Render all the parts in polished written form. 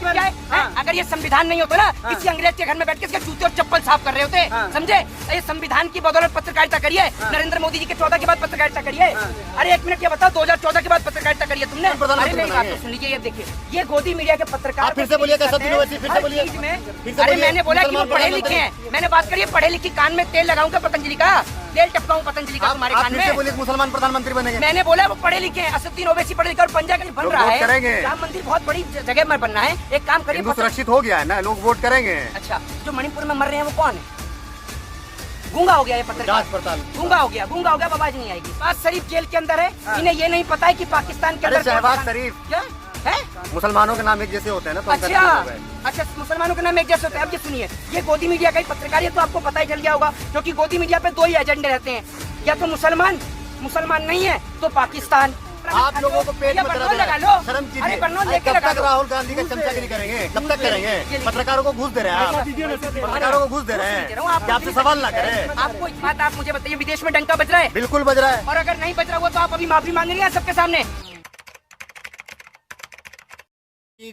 क्या है? अगर ये संविधान नहीं होता ना, किसी अंग्रेज के घर में बैठ के इसके जूते और चप्पल साफ कर रहे होते, समझे? ये संविधान की बदौलत पत्रकारिता करिए। नरेंद्र मोदी जी के 14 के बाद पत्रकारिता करिए। अरे एक मिनट, ये बताओ 2014 के बाद पत्रकारिता करिए तुमने? अरे मेरी बात तो सुन लीजिए, ये देखिए, ये गोदी मीडिया के पत्रकार फिर से बोलिए, फिर से बोलिए। अरे मैंने बोला कि वो पढ़े लिखे हैं, मैंने बात करी पढ़े लिखे। कान में तेल लगाऊंगा पतंजलि का, तेल टपकाऊं पतंजलि का तुम्हारे कान में? बोलिए मुसलमान प्रधानमंत्री बनेंगे। मैंने बोला वो पढ़े लिखे हैं। असदुद्दीन ओवैसी पढ़े लिखे और पंजाब बन रहा है। राम मंदिर बहुत बड़ी जगह में बनना है। एक काम करिए, सुरक्षित हो गया है ना, लोग वोट करेंगे। अच्छा, जो मणिपुर में मर रहे हैं वो कौन है? गूंगा हो गया ये पत्रकार, गूंगा हो गया, अब आवाज नहीं आएगी। शहबाज शरीफ जेल के अंदर है। इन्हें ये नहीं पता है कि पाकिस्तान के अंदर शहबाज शरीफ क्या है? मुसलमानों के नाम एक जैसे होते हैं ना, तो अच्छा, मुसलमानों के नाम एक जैसे होते हैं। अब ये सुनिए, ये गोदी मीडिया का ही पत्रकार है, तो आपको पता ही चल गया होगा, क्योंकि गोदी मीडिया पे दो ही एजेंडे रहते हैं, या तो मुसलमान नहीं है तो पाकिस्तान। आप लोगों को पेट में दर्द लगा लो, शर्म कीजिए। लेके लगा लो। राहुल गांधी का चमचागिरी करेंगे, कब तक करेंगे? पत्रकारों को घूस दे रहे हैं आप, पत्रकारों को घूस दे रहे हैं। आपसे सवाल ना करें। आपको एक बात आप मुझे बताइए, विदेश में डंका बज रहा है? बिल्कुल बज रहा है। और अगर नहीं बज रहा हुआ तो आप अभी माफी मांग रही हैं सबके सामने?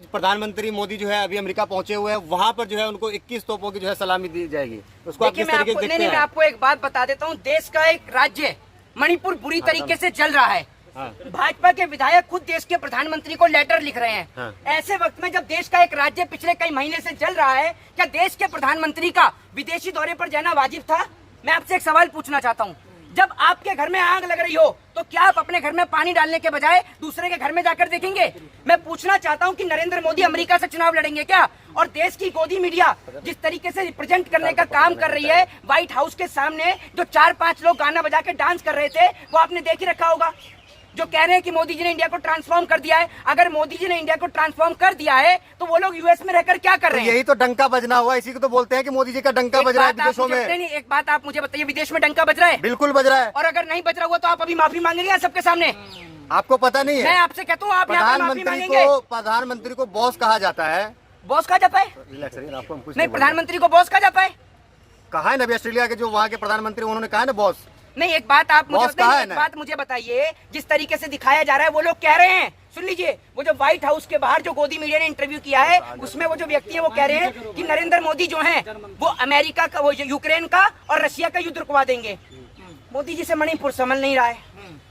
प्रधानमंत्री मोदी जो है अभी अमेरिका पहुंचे हुए हैं, वहां पर जो है उनको 21 तोपों की जो है सलामी दी जाएगी। उसको आप किस तरीके से देखते हैं? मैं आपको एक बात बता देता हूँ, देश का एक राज्य मणिपुर बुरी तरीके से चल रहा है। भाजपा के विधायक खुद देश के प्रधानमंत्री को लेटर लिख रहे हैं। ऐसे वक्त में जब देश का एक राज्य पिछले कई महीने से चल रहा है, क्या देश के प्रधानमंत्री का विदेशी दौरे पर जाना वाजिब था? मैं आपसे एक सवाल पूछना चाहता हूँ, जब आपके घर में आग लग रही हो तो क्या आप अपने घर में पानी डालने के बजाय दूसरे के घर में जाकर देखेंगे? मैं पूछना चाहता हूं कि नरेंद्र मोदी अमेरिका से चुनाव लड़ेंगे क्या? और देश की गोदी मीडिया जिस तरीके से रिप्रेजेंट करने का काम कर रही है, व्हाइट हाउस के सामने जो 4-5 लोग गाना बजा के डांस कर रहे थे, वो आपने देख ही रखा होगा। जो कह रहे हैं कि मोदी जी ने इंडिया को ट्रांसफॉर्म कर दिया है। अगर मोदी जी ने इंडिया को ट्रांसफॉर्म कर दिया है तो वो लोग यूएस में रहकर क्या कर रहे हैं? यही तो डंका बजना हुआ, इसी को तो बोलते हैं कि मोदी जी का डंका बज रहा है विदेशों में। नहीं, एक बात आप मुझे बताइए, विदेश में डंका बज रहा है? बिल्कुल बज रहा है। और अगर नहीं बज रहा हुआ तो आप अभी माफी मांग रही हैं सबके सामने? आपको पता नहीं है? मैं आपसे कहता हूँ, आप प्रधानमंत्री को बॉस कहा जाता है। बॉस कहा जाता है? नहीं, प्रधानमंत्री को बॉस कहा जाता है? कहा है ना, ऑस्ट्रेलिया के जो वहाँ के प्रधानमंत्री उन्होंने कहा है ना बॉस। नहीं, एक बात आप मुझे बताइए, जिस तरीके से दिखाया जा रहा है वो लोग कह रहे हैं, सुन लीजिए, वो जो व्हाइट हाउस के बाहर जो गोदी मीडिया ने इंटरव्यू किया है, उसमें वो जो व्यक्ति है वो कह रहे हैं कि नरेंद्र मोदी जो हैं वो अमेरिका का, वो यूक्रेन का और रशिया का युद्ध रुकवा देंगे। मोदी जी से मणिपुर संभल नहीं रहा है,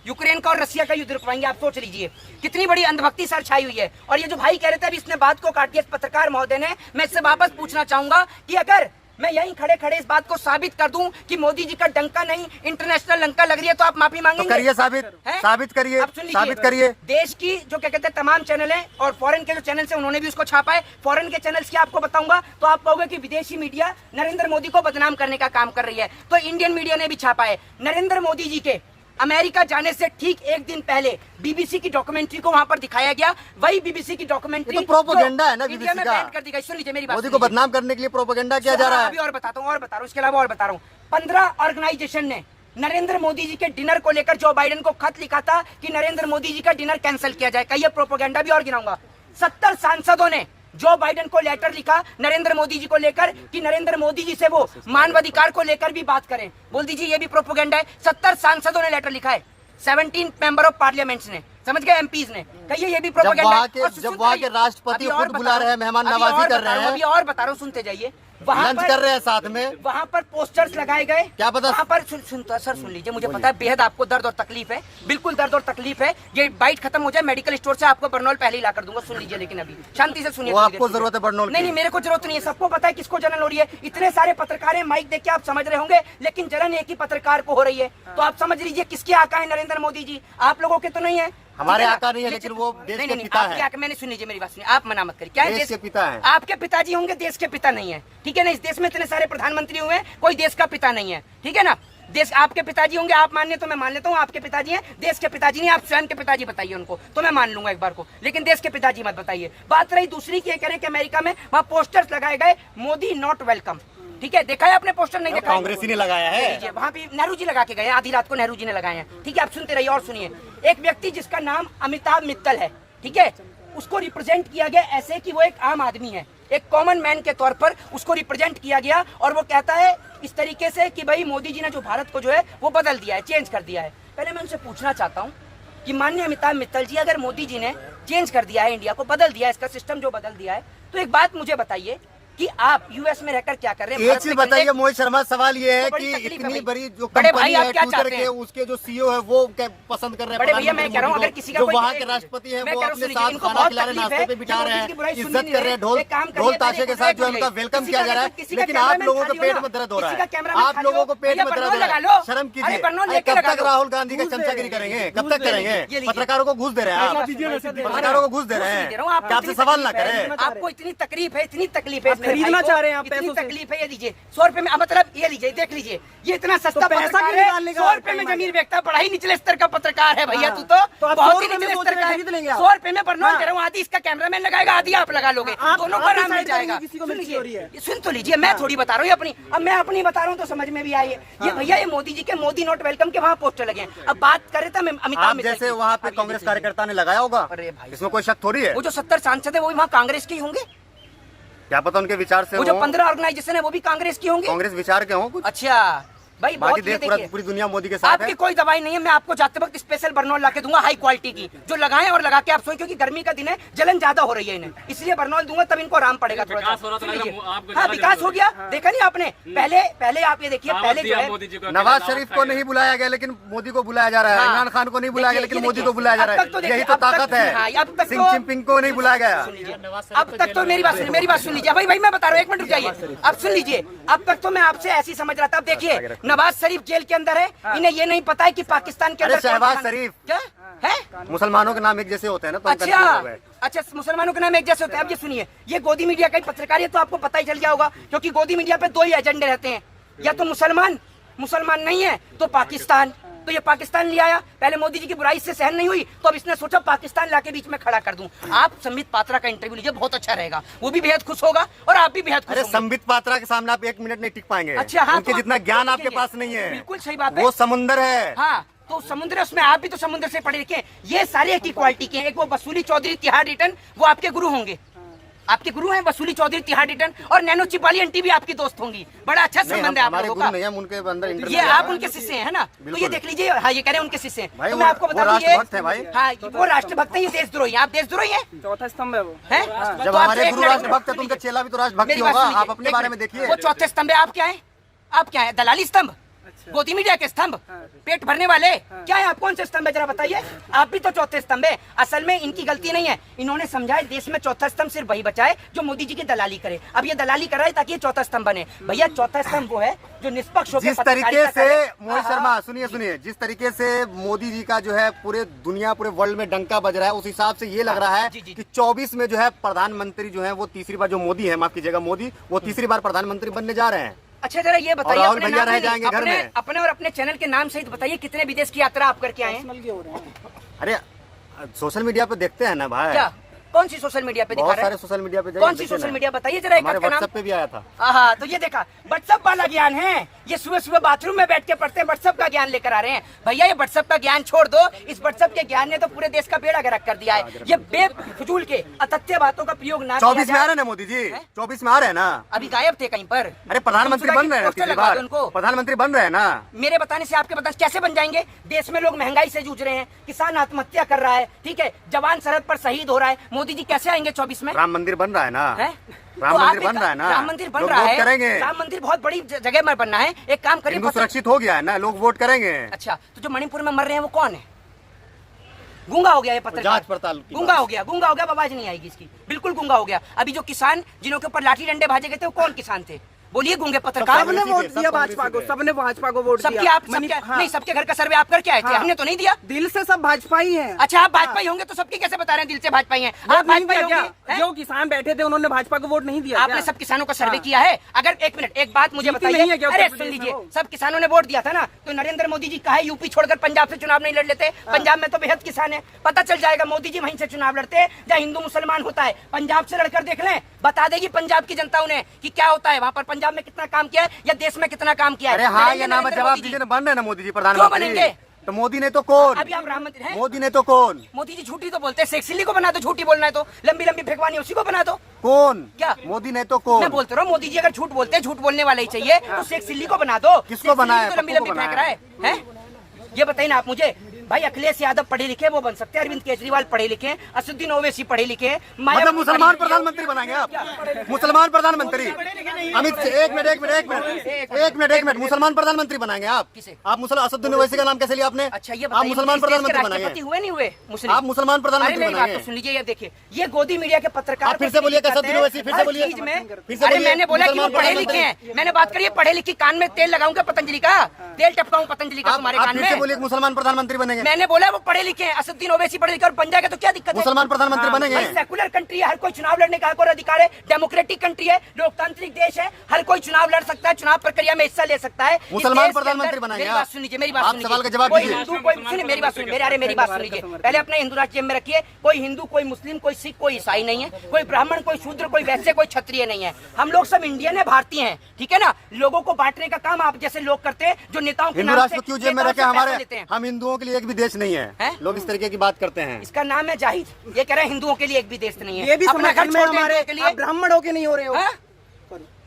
यूक्रेन का और रशिया का युद्ध रुकवाएंगे। आप सोच लीजिए कितनी बड़ी अंधभक्ति सर छाई हुई है। और ये जो भाई कह रहे थे अभी इसने बात को काट दिया, पत्रकार महोदय ने, मैं इससे वापस पूछना चाहूंगा कि अगर मैं यहीं खड़े खड़े इस बात को साबित कर दूं कि मोदी जी का डंका नहीं इंटरनेशनल लंका लग रही है, तो आप माफी मांगेंगे? तो करिए, साबित करिए, साबित करिए। देश की जो क्या कहते हैं तमाम चैनल हैं और फॉरेन के जो चैनल हैं उन्होंने भी उसको छापा है। फॉरेन के चैनल्स की आपको बताऊंगा तो आप कहोगे कि विदेशी मीडिया नरेंद्र मोदी को बदनाम करने का काम कर रही है, तो इंडियन मीडिया ने भी छापा है। नरेंद्र मोदी जी के अमेरिका जाने से ठीक एक दिन पहले बीबीसी की डॉक्यूमेंट्री को वहां पर दिखाया गया। वही बीबीसी की डॉक्यूमेंट्री तो प्रोपेगेंडा है ना, बीबीसी का कर दी गई। सुन लीजिए मेरी बात, मोदी को बदनाम करने के लिए प्रोपेगेंडा किया जा रहा है। अभी और बता रहा हूँ, इसके अलावा और बता रहा हूँ, 15 ऑर्गेनाइजेशन ने नरेंद्र मोदी जी के डिनर को लेकर जो बाइडेन को खत लिखा था कि नरेंद्र मोदी जी का डिनर कैंसिल किया जाए। कहिए प्रोपेगेंडा भी और गिनाऊंगा। 70 सांसदों ने जो बाइडेन को लेटर लिखा नरेंद्र मोदी जी को लेकर कि नरेंद्र मोदी जी से वो मानवाधिकार को लेकर भी बात करें। बोल दीजिए ये भी प्रोपेगेंडा है। 70 सांसदों ने लेटर लिखा है, 17 मेंबर ऑफ पार्लियामेंट्स ने, समझ गए, एमपीज ने। कहिए ये भी प्रोपेगेंडा है। जब वहाँ के राष्ट्रपति खुद बुला रहे हैं, मेहमान नवाजी कर रहे हैं। अभी और बता रहा हूँ, सुनते जाइए। लंच कर रहे हैं साथ में, वहाँ पर पोस्टर्स लगाए गए। क्या पता वहाँ पर सुन लीजिए, मुझे पता है बेहद आपको दर्द और तकलीफ है, बिल्कुल दर्द और तकलीफ है। ये बाइट खत्म हो जाए, मेडिकल स्टोर से आपको बर्नॉल पहले ही ला कर दूंगा। सुन लीजिए, लेकिन अभी शांति से सुनिए। आपको जरूरत है बर्नॉल? नहीं, मेरे को जरूरत नहीं है। सबको पता है किसको जलन हो रही है। इतने सारे पत्रकार हैं, माइक देख के आप समझ रहे होंगे, लेकिन जलन एक ही पत्रकार को हो रही है। तो आप समझ लीजिए किसके आका है नरेंद्र मोदी जी, आप लोगों के तो नहीं है। हमारे आका नहीं है, लेकिन वो देश के पिता है। मैंने सुन लीजिए मेरी बात, सुनिए, आप मना मत करिए। क्या देश के पिता है? आपके पिताजी होंगे, देश के पिता नहीं है, ठीक है ना। इस देश में इतने सारे प्रधानमंत्री हुए, कोई देश का पिता नहीं है, ठीक है ना। देश आपके पिताजी होंगे, आप मानने तो मैं मान लेता हूँ, आपके पिताजी हैं। देश के पिताजी नहीं, आप स्वयं के पिताजी बताइए उनको, तो मैं मान लूंगा एक बार को, लेकिन देश के पिताजी मत बताइए। बात रही दूसरी की, कह रहे कि अमेरिका में वहाँ पोस्टर्स लगाए गए, मोदी नॉट वेलकम, ठीक है। देखा है आपने पोस्टर? नहीं देखा? कांग्रेस ही ने लगाया है। वहाँ पे नेहरू जी लगा के गए, आधी रात को नेहरू जी ने लगाए हैं, ठीक है। आप सुनते रहिए और सुनिए। एक व्यक्ति जिसका नाम अमिताभ मित्तल है, ठीक है, उसको रिप्रेजेंट किया गया ऐसे कि वो एक आम आदमी है, एक कॉमन मैन के तौर पर उसको रिप्रेजेंट किया गया। और वो कहता है इस तरीके से कि भाई मोदी जी ने जो भारत को जो है वो बदल दिया है, चेंज कर दिया है। पहले मैं उनसे पूछना चाहता हूँ कि माननीय अमिताभ मित्तल जी, अगर मोदी जी ने चेंज कर दिया है, इंडिया को बदल दिया है, इसका सिस्टम जो बदल दिया है। तो एक बात मुझे बताइए कि आप यूएस में रहकर क्या कर रहे हैं? एक चीज बताइए मोहित शर्मा, सवाल ये है कि इतनी बड़ी जो कंपनी है ट्विटर के, उसके जो सीईओ है वो क्या पसंद कर रहे हैं? बड़े भैया मैं कह रहा हूँ, अगर किसी का जो वहाँ के राष्ट्रपति है वो अपने साथ खाना खिला रहे, नाश्ते पे बिठा रहे हैं, इज्जत कर रहे हैं, ढोल ताशे के साथ जो उनका वेलकम किया जा रहा है, लेकिन आप लोगों के पेट में दर्द हो रहा है, आप लोगों को पेट में दर्द हो रहा है। शर्म कीजिए। कब तक राहुल गांधी का चमचागिरी करेंगे? कब तक करेंगे? पत्रकारों को घूस दे रहे हैं आप, पत्रकारों को घूस दे रहे हैं, क्या आपसे सवाल ना करें? आपको इतनी तकलीफ है, इतनी तकलीफ है, खरीदना चाह रहे हैं, इतनी तकलीफ है, ये लीजिए 100 रुपए में, मतलब ये लीजिए, देख लीजिए, ये इतना सस्ता पत्रकार है, 100 रुपए में जमीन बेचता है, बड़ा ही निचले स्तर का पत्रकार है भैया, तू तो बहुत ही निचले स्तर का है। 100 रुपए में बर्नौल दे रहा हूँ, आधी इसका कैमरामैन लगाएगा, आधी आप लगा लोगे, दोनों को आराम मिल जाएगा। सुन तो लीजिए, मैं थोड़ी बता रहा हूँ अपनी, अब मैं अपनी बता रहा हूँ तो समझ में भी आई है। ये भैया ये मोदी जी के मोदी नॉट वेलकम के वहाँ पोस्टर लगे हैं। अब बात करें तो अमिताभ जैसे वहाँ पे कांग्रेस कार्यकर्ता ने लगाया होगा, इसमें कोई शक थोड़ी है। वो जो 70 सांसद है वो भी वहाँ कांग्रेस के ही होंगे, क्या पता उनके विचार से वो जो 15 ऑर्गेनाइजेशन है वो भी कांग्रेस की होंगी, कांग्रेस विचार के हों कुछ। अच्छा भाई, बाकी बहुत पूरी दुनिया मोदी के साथ आपकी है। कोई दवाई नहीं है, मैं आपको जाते वक्त स्पेशल बर्नौल ला के दूंगा, हाई क्वालिटी की, जो लगाएं और लगा के आप सोए, क्योंकि गर्मी का दिन है, जलन ज्यादा हो रही है इन्हें, इसलिए बर्नौल दूंगा, तब इनको आराम पड़ेगा थोड़ा सा। हाँ विकास हो गया, देखा नहीं आपने? पहले आप ये देखिए, पहले जो है नवाज शरीफ को नहीं बुलाया गया लेकिन मोदी को बुलाया जा रहा है, इमरान खान को नहीं बुलाया गया लेकिन मोदी को बुलाया जा रहा है, यही तो ताकत है। शी जिनपिंग को नहीं बुलाया गया। अब तक तो मेरी बात सुन लीजिए भाई, मैं बता रहा हूँ, एक मिनट रुक जाइए, अब सुन लीजिए। अब तक तो मैं आपसे ऐसी समझ रहा था, अब देखिए नवाज शरीफ जेल के अंदर है, इन्हें ये नहीं पता है कि पाकिस्तान के अंदर शहबाज शरीफ क्या है, मुसलमानों के नाम एक जैसे होते हैं ना, तो अच्छा मुसलमानों के नाम एक जैसे होते हैं। अब ये सुनिए, ये गोदी मीडिया का पत्रकार है तो आपको पता ही चल गया होगा, क्योंकि गोदी मीडिया पे 2 ही एजेंडे रहते हैं, या तो मुसलमान नहीं है तो पाकिस्तान। तो ये पाकिस्तान ले आया, पहले मोदी जी की बुराई से सहन नहीं हुई तो अब इसने सोचा पाकिस्तान लाके बीच में खड़ा कर दूं। आप संबित पात्रा का इंटरव्यू लीजिए, बहुत अच्छा रहेगा, वो भी बेहद खुश होगा और आप भी बेहद खुश होंगे। संबित पात्रा के सामने आप 1 मिनट नहीं टिक पाएंगे। अच्छा हाँ, उनके जितना ज्ञान आपके पास नहीं है। बिल्कुल सही बात है, वो समुंदर है। हाँ तो समुद्र, उसमें आप भी तो समुद्र से पढ़े लिखे। ये सारे एक ही क्वालिटी के हैं। एक वो वसूली चौधरी तिहाड़ रिटर्न, वो आपके गुरु होंगे, आपके गुरु हैं वसूली चौधरी तिहाड़ रिटर्न, और नैनो चिप वाली आंटी भी आपकी दोस्त होंगी। बड़ा अच्छा संबंध है आप लोगों का। ये आप उनके शिष्य हैं, है ना? तो ये देख लीजिए, हाँ ये कह रहे हैं उनके शिष्य हैं। तो मैं आपको बता दूं, हाँ वो राष्ट्रभक्त है, ये देशद्रोही है। आप देशद्रोही हैं, चौथा स्तंभ है वो। है जब हमारे गुरु राष्ट्रभक्त है तो उनका चेला भी तो राष्ट्रभक्त होगा। आप अपने बारे में देखिए, वो चौथे स्तंभ है। आप क्या है? आप क्या है? दलाली स्तंभ, गोदी मीडिया के स्तंभ, पेट भरने वाले, क्या है आप? कौन से स्तंभ है जरा बताइए? आप भी तो चौथे स्तंभ है। असल में इनकी गलती नहीं है, इन्होंने समझा देश में चौथा स्तंभ सिर्फ वही बचा है जो मोदी जी की दलाली करे। अब ये दलाली कराए ताकि ये चौथा स्तंभ बने। भैया चौथा स्तंभ वो है जो निष्पक्ष होकर जिस तरीके से, मोहित शर्मा सुनिए, जिस तरीके से मोदी जी का जो है पूरे दुनिया पूरे वर्ल्ड में डंका बज रहा है, उस हिसाब से ये लग रहा है कि 24 में जो है प्रधानमंत्री जो है वो तीसरी बार, जो मोदी है, माफ कीजिएगा मोदी, वो तीसरी बार प्रधानमंत्री बनने जा रहे हैं। अच्छा जरा ये बताइए, राहुल भैया रह जाएंगे घर में। अपने और अपने चैनल के नाम सहित बताइए कितने विदेश की यात्रा आप करके आए हैं? अरे सोशल मीडिया पे देखते हैं ना भाई। क्या? कौन सी सोशल मीडिया पे दिखा रहे हैं? सारे सोशल मीडिया पे, कौन सी सोशल मीडिया बताइए जरा, एक का नाम। व्हाट्सएप पे भी आया था। हाँ तो ये देखा, व्हाट्सएप वाला ज्ञान है। ये सुबह सुबह बाथरूम में बैठ के पढ़ते हैं, व्हाट्सएप का ज्ञान लेकर आ रहे हैं। भैया ये व्हाट्सएप का ज्ञान छोड़ दो, इस व्हाट्सएप के ज्ञान ने तो पूरे देश का बेड़ा गर्क कर दिया है। ये बेफजूल के अतथ्य बातों का प्रयोग ना। 24 में आ रहे हैं ना मोदी जी, 24 में आ रहे हैं ना। अभी गायब थे कहीं पर। अरे प्रधानमंत्री बन रहे हैं, प्रधानमंत्री बन रहे हैं ना। मेरे बताने से आपके बताने कैसे बन जाएंगे? देश में लोग महंगाई से जूझ रहे हैं, किसान आत्महत्या कर रहा है, ठीक है, जवान सरहद पर शहीद हो रहा है। मोदी जी कैसे आएंगे 24 में? राम मंदिर बन रहा है ना, राम मंदिर बन रहा है ना, राम मंदिर बन रहा है, करेंगे। राम मंदिर बहुत बड़ी जगह में बनना है। एक काम करिए, हिंदू सुरक्षित हो गया है ना, लोग वोट करेंगे। अच्छा तो जो मणिपुर में मर रहे हैं वो कौन है? गूंगा हो गया ये पत्रकार, जांच पड़ताल, गूंगा हो गया, आवाज नहीं आएगी इसकी, बिल्कुल गूंगा हो गया। अभी जो किसान जिनों के ऊपर लाठी डंडे भाजे गए थे वो कौन किसान थे? बोलिए गूंगे पत्रकार। सबने वोट दिया भाजपा को, सबने भाजपा को वोट दिया। आप नहीं, सबके घर का सर्वे आप करके आए थे, हमने तो नहीं दिया। दिल से सब भाजपा ही हैं। अच्छा आप भाजपा ही होंगे तो सबकी कैसे बता रहे हैं दिल से भाजपा ही हैं? आप भाजपा ही होंगे। जो किसान बैठे थे उन्होंने भाजपा को वोट नहीं दिया। आपने सब किसानों का सर्वे किया है? अगर एक मिनट एक बात मुझे बताइए, अरे सुन लीजिए, सब किसानों ने वोट दिया था ना, तो नरेंद्र मोदी जी काहे यूपी छोड़कर पंजाब से चुनाव नहीं लड़ लेते? पंजाब में तो बेहद किसान है, पता चल जाएगा। मोदी जी वहीं से चुनाव लड़ते हैं जहाँ हिंदू मुसलमान होता है। पंजाब से लड़कर देख लें, बता देगी पंजाब की जनता उन्हें कि क्या होता है वहाँ पर, पंजाब में कितना काम किया है या देश में कितना काम किया है। अरे हाँ ये नाम जवाब दीजिए ना, बन रहे ना मोदी जी प्रधानमंत्री। बनेंगे तो मोदी ने तो कौन? अभी आप राम मंदिर है, मोदी ने तो कौन? मोदी जी झूठी तो बोलते हैं, शेख सिल्ली को बना दो, झूठी बोलना है तो लंबी लंबी फेंकवानी उसी को बना दो। कौन? क्या मोदी ने तो कौन? मैं बोलते रहो, मोदी जी अगर झूठ बोलते हैं, झूठ बोलने वाला ही चाहिए, तो शेख सिल्ली को बना दो। किसको बनाया? लंबी लंबी फेंक रहा है? ये बताइए ना आप मुझे। भाई अखिलेश यादव पढ़े लिखे वो बन सकते हैं, अरविंद केजरीवाल पढ़े लिखे, असदुद्दीन ओवैसी पढ़े लिखे, मतलब मुसलमान प्रधानमंत्री बनाएंगे आप? मुसलमान प्रधानमंत्री अमित एक मिनट मुसलमान प्रधानमंत्री बनाएंगे आप? आप असदुद्दीन ओवैसी का नाम कैसे लिया आपने? अच्छा ये आप मुसलमान प्रधानमंत्री बनाएंगे? हुए नहीं हुए मुस्लिम? आप मुसलमान प्रधानमंत्री बनाएंगे? सुन लीजिए, ये देखिए, ये गोदी मीडिया के पत्रकार आप फिर से बोलिए असदुद्दीन ओवैसी, फिर से बोलिए। अरे मैंने बोला कि वो पढ़े लिखे हैं, मैंने बात करी पढ़े लिखे। कान में तेल लगाऊंगा पतंजलि का, तेल टपकाऊं पतंजलि का तुम्हारे कान में? बोलिए मुसलमान प्रधानमंत्री बनेंगे? मैंने बोला वो पढ़े लिखे हैं, असदुद्दीन ओवैसी पढ़े लिखे और बन जाएगा तो क्या दिक्कत है? मुसलमान प्रधानमंत्री बनेंगे? सेकुलर कंट्री है, हर कोई चुनाव लड़ने का हक और अधिकार है, डेमोक्रेटिक कंट्री है, लोकतांत्रिक देश है, हर कोई चुनाव लड़ सकता है, चुनाव प्रक्रिया में हिस्सा ले सकता है। मुसलमान प्रधानमंत्री बनाएंगे? मेरी बात सुन लीजिए, मेरी बात सुन लीजिए। सवाल का जवाब कोई हिंदू कोई मुस्लिम, मेरी बात सुन, मेरी बात सुन लीजिए। पहले अपने हिंदू राष्ट्र में रखिए, कोई हिंदू कोई मुस्लिम कोई सिख कोई ईसाई नहीं है, कोई ब्राह्मण कोई शूद्र कोई वैश्य कोई क्षत्रिय नहीं है। हम लोग सब इंडियन है, भारतीय हैं, ठीक है ना? लोगों को बांटने का काम आप जैसे लोग करते हैं, जो नेताओं के नाम से क्यों जेब में रखे? हमारे हम हिंदुओं के लिए एक भी देश नहीं है, लोग इस तरीके की बात करते हैं। इसका नाम है जाहिद, ये कह रहे हैं हिंदुओं के लिए एक भी देश नहीं है। ये भी अपना घर छोड़ हमारे के लिए ब्राह्मण होके नहीं हो रहे हो।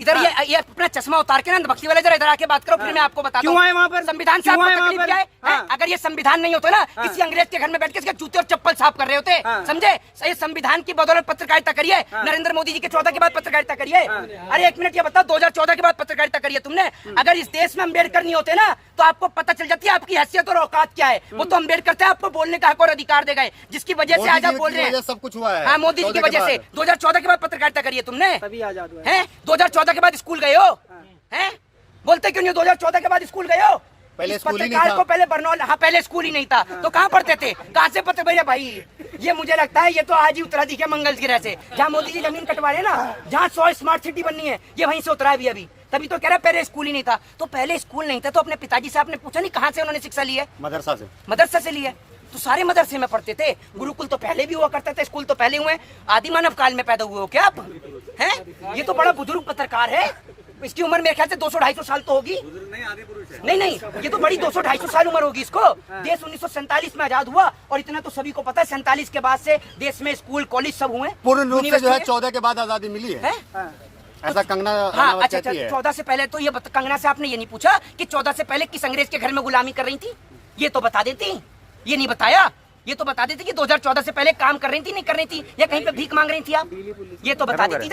इधर ये अपना चश्मा उतार के ना भक्ति वाले इधर आके बात करो, फिर मैं आपको बताता हूं क्यों आए वहाँ पर? संविधान से आपको तकलीफ क्या है? अगर ये संविधान नहीं होता ना, किसी अंग्रेज के घर में बैठ के इसके जूते और चप्पल साफ कर रहे होते, समझे? ये संविधान की बदौलत पत्रकारिता करिए, नरेंद्र मोदी जी के 14 के बाद पत्रकारिता करिए। अरे एक मिनट, ये बताओ 2014 के बाद पत्रकारिता करिए तुमने? अगर इस देश में अम्बेडकर नहीं होते ना, तो आपको पता चल जाती है आपकी हैसियत और औकात क्या है। वो तो अम्बेडकर थे, आपको बोलने का हक और अधिकार दे गए, जिसकी वजह से आज आप बोल रहे हैं सब कुछ हुआ है। हाँ, मोदी जी की वजह से 2014 के बाद पत्रकारिता करिए तुमने, तभी आजाद हुआ है? 2014 के बाद स्कूल गए हो, हैं? बोलते क्यों नहीं? 2014 के बाद स्कूल गए हो? पहले इस स्कूल ही नहीं पत्रकार था। को पहले बरनौल, हाँ पहले स्कूल ही नहीं था, तो कहाँ पढ़ते थे? कहाँ से पत्र भैया भाई? ये मुझे लगता है ये तो आज ही उतरा दिखे मंगलगिरह से, जहाँ मोदी जी जमीन कटवा रहे ना, जहाँ 100 स्मार्ट सिटी बननी है, ये वहीं से उतरा है अभी। तभी तो कह रहा है पहले स्कूल ही नहीं था। तो पहले स्कूल नहीं था तो अपने पिताजी से आपने पूछा नहीं कहाँ से उन्होंने शिक्षा ली है? मदरसा से। मदरसा से ली है। तो सारे मदरसे में पढ़ते थे, गुरुकुल तो पहले भी हुआ करते थे, स्कूल तो पहले हुए। आदि मानव काल में पैदा हुए हो क्या आप? हैं? ये तो बड़ा बुजुर्ग पत्रकार है, इसकी उम्र मेरे ख्याल से 200-250 साल तो होगी। नहीं, ये तो बड़ी 200-250 साल उम्र होगी इसको। देश 1947 में आजाद हुआ और इतना तो सभी को पता है, 47 के बाद से देश में स्कूल कॉलेज सब हुए। पूर्ण रूप से जो है 14 के बाद आजादी मिली है, ऐसा कंगना हाँ, अच्छा 14 से पहले तो ये कंगना से आपने ये नहीं पूछा कि 14 से पहले किस अंग्रेज के घर में गुलामी कर रही थी? ये तो बता देती, ये नहीं बताया। ये तो बता देती कि 2014 से पहले काम कर रही थी नहीं कर रही थी, या कहीं पे भीख मांग रही थी आप, ये तो बता देती।